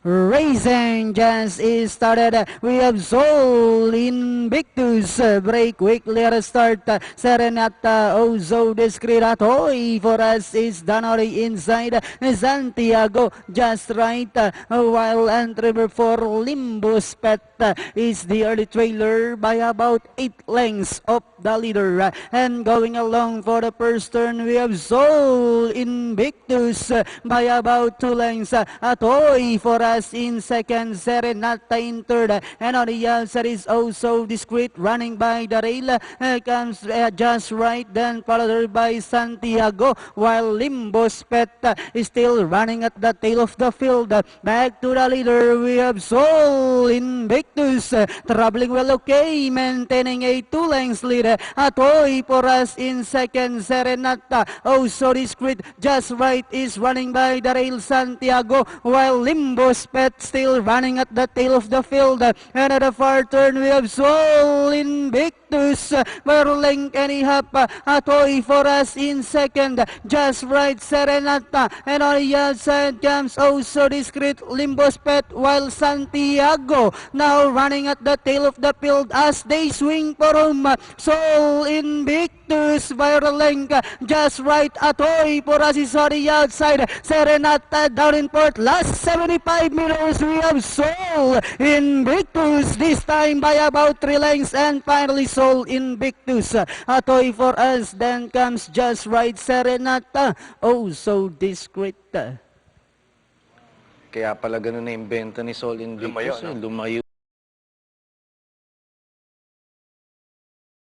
Racing just is started. We have Sol Invictus. Break quickly at start. Serenata Ozo Discretatoy for us is Danori inside. Santiago just right. While entry for Limbus Pet is the early trailer by about 8 lengths of the leader. And going along for the first turn, we have Sol Invictus by about 2 lengths. Atoy for us in second, Serenata in third, and on the outside is also Discreet running by the rail. Comes just right, then followed by Santiago, while Limbus Pet is still running at the tail of the field. Back to the leader, we have Sol Invictus, traveling well okay, maintaining a 2 lengths lead. Atoy for us in second, Serenata, also Discreet, just right is running by the rail, Santiago, while Limbus Pet still running at the tail of the field. And at the far turn, we have Sol Invictus, length and a half. Atoy for us in second, just right, Serenata, and on the outside comes also Discreet, Limbus Pet, while Santiago now running at the tail of the field as they swing for home. Sol Invictus by length, just right. Atoy for us is on the outside. Serenata down in fourth. Last 75 meters, we have Sol Invictus, this time by about 3 lengths, and finally Sol Invictus. Atoy for us, then comes just right, Serenata, oh so Discreet. Kaya pala ganun na yung benta ni Sol Invictus. Lumayo, no? Lumayo.